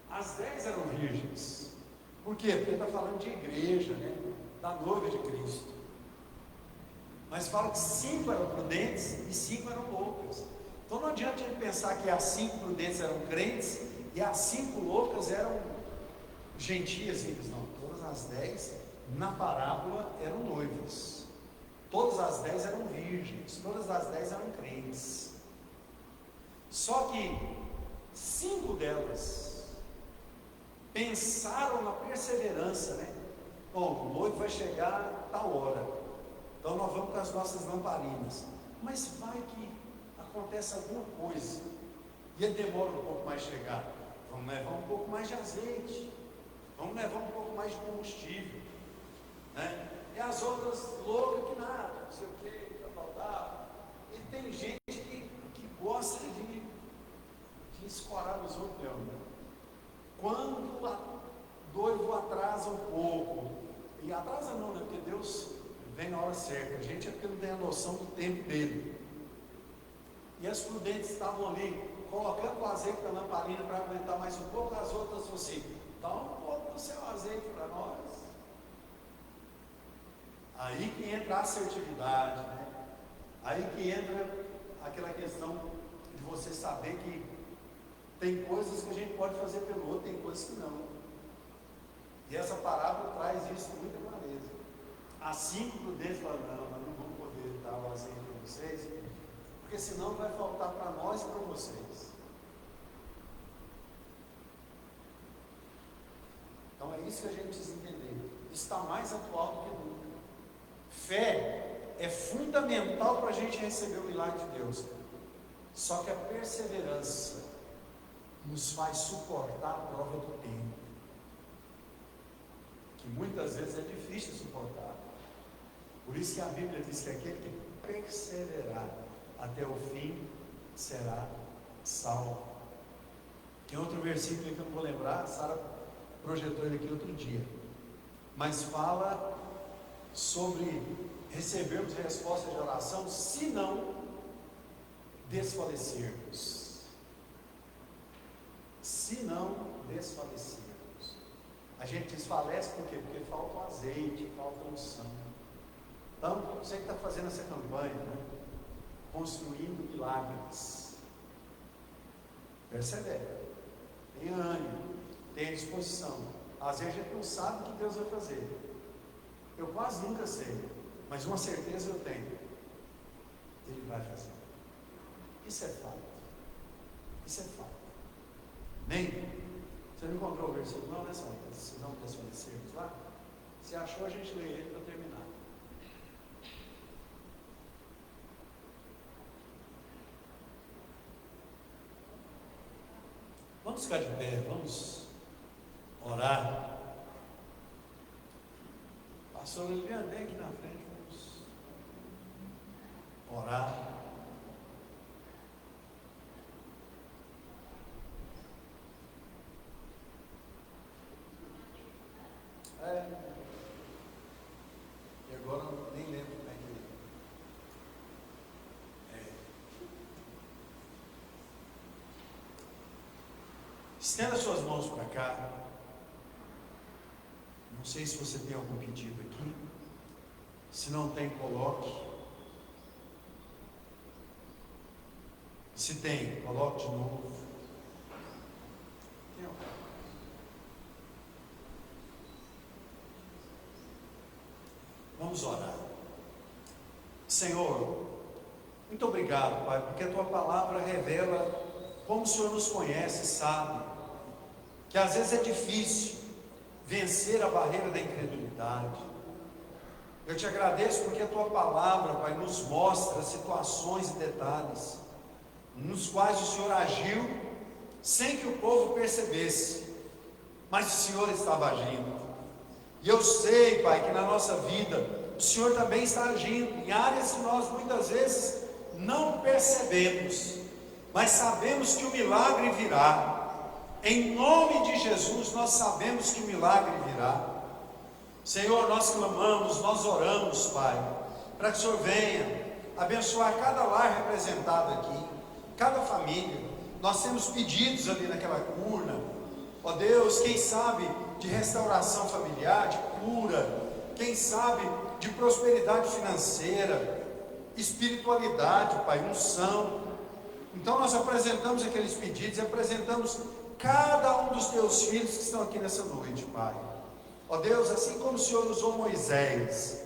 As 10 eram virgens. Por quê? Porque está falando de igreja, né? Da noiva de Cristo. Mas fala que 5 eram prudentes e 5 eram loucas. Então não adianta a gente pensar que as 5 prudentes eram crentes e as 5 loucas eram gentias, simples. Não, todas as 10 na parábola eram noivas. Todas as 10 eram virgens. Todas as 10 eram crentes. Só que 5 delas pensaram na perseverança, né? Bom, o noivo vai chegar a tal hora, então nós vamos com as nossas lamparinas. Mas vai que acontece alguma coisa e ele demora um pouco mais chegar. Vamos levar um pouco mais de azeite, vamos levar um pouco mais de combustível, né? E as outras loucas que nada, não sei o que, vai faltar. E tem gente que gosta de escorar nos outros mesmo, né? Quando o noivo atrasa um pouco, e atrasa não, né? Porque Deus vem na hora certa, a gente é porque não tem a noção do tempo dele. E as prudentes estavam ali, colocando o azeite na lamparina para aguentar mais um pouco, as outras falaram assim: dá um pouco do seu azeite para nós. Aí que entra a assertividade, né? Aí que entra aquela questão de você saber que tem coisas que a gente pode fazer pelo outro, tem coisas que não. E essa parábola traz isso com muita clareza. As 5 prudentes falam: não, nós não vamos poder dar o azeite para vocês, porque senão vai faltar para nós e para vocês. Então é isso que a gente precisa entender. Isso está mais atual do que nunca. Fé é fundamental para a gente receber o milagre de Deus. Só que a perseverança nos faz suportar a prova do tempo, que muitas vezes é difícil suportar. Por isso que a Bíblia diz que aquele que perseverar até o fim será salvo. Tem outro versículo que eu não vou lembrar, Sara projetou ele aqui outro dia, mas fala sobre recebermos resposta de oração se não desfalecermos. Se não desfalecermos. A gente desfalece por quê? Porque falta o azeite, falta a unção. Então, você que está fazendo essa campanha, né? Construindo milagres, persevere, tenha ânimo, tenha disposição. Às vezes a gente não sabe o que Deus vai fazer. Eu quase nunca sei, mas uma certeza eu tenho: Ele vai fazer. Isso é fato. Isso é fato. Nem? Você não encontrou o versículo não, né, Santa? Se não desfalecermos lá? Se achou, a gente lê ele para terminar. Vamos ficar de pé, vamos orar. Pastor Lilian, vem aqui na frente, vamos orar. E agora eu nem lembro como é que é. Estenda suas mãos para cá. Não sei se você tem algum pedido aqui. Se não tem, coloque. Se tem, coloque de novo. Tem algum? Vamos orar. Senhor, muito obrigado, Pai, porque a Tua palavra revela como o Senhor nos conhece, sabe que às vezes é difícil vencer a barreira da incredulidade. Eu te agradeço porque a tua palavra, Pai, nos mostra situações e detalhes nos quais o Senhor agiu sem que o povo percebesse, mas o Senhor estava agindo. E eu sei, Pai, que na nossa vida o Senhor também está agindo em áreas que nós muitas vezes não percebemos, mas sabemos que o milagre virá. Em nome de Jesus, nós sabemos que o milagre virá. Senhor, nós clamamos, nós oramos, Pai, para que o Senhor venha abençoar cada lar representado aqui, cada família. Nós temos pedidos ali naquela urna, ó Deus, quem sabe de restauração familiar, de cura, quem sabe de prosperidade financeira, espiritualidade, Pai, unção. Então nós apresentamos aqueles pedidos e apresentamos cada um dos teus filhos que estão aqui nessa noite, Pai. Ó Deus, assim como o Senhor usou Moisés,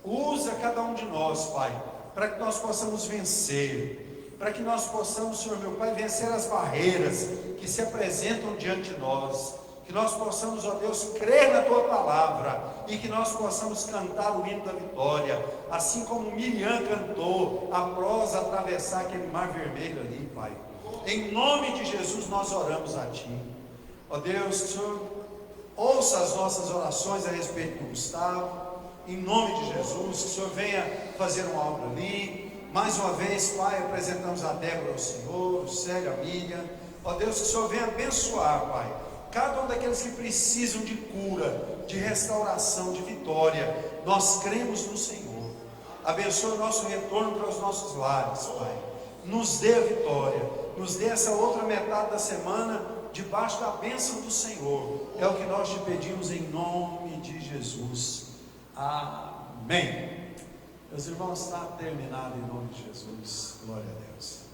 usa cada um de nós, Pai, para que nós possamos vencer, para que nós possamos, Senhor meu Pai, vencer as barreiras que se apresentam diante de nós, que nós possamos, ó Deus, crer na Tua palavra, e que nós possamos cantar o hino da vitória, assim como Miriam cantou após atravessar aquele mar vermelho ali, Pai. Em nome de Jesus nós oramos a Ti, ó Deus, que o Senhor ouça as nossas orações a respeito do Gustavo, em nome de Jesus, que o Senhor venha fazer uma obra ali. Mais uma vez, Pai, apresentamos a Débora ao Senhor, o Célio, a Miriam, ó Deus, que o Senhor venha abençoar, Pai, cada um daqueles que precisam de cura, de restauração, de vitória. Nós cremos no Senhor. Abençoa o nosso retorno para os nossos lares, Pai. Nos dê a vitória, nos dê essa outra metade da semana debaixo da bênção do Senhor. É o que nós te pedimos em nome de Jesus. Amém. Meus irmãos, está terminado em nome de Jesus. Glória a Deus.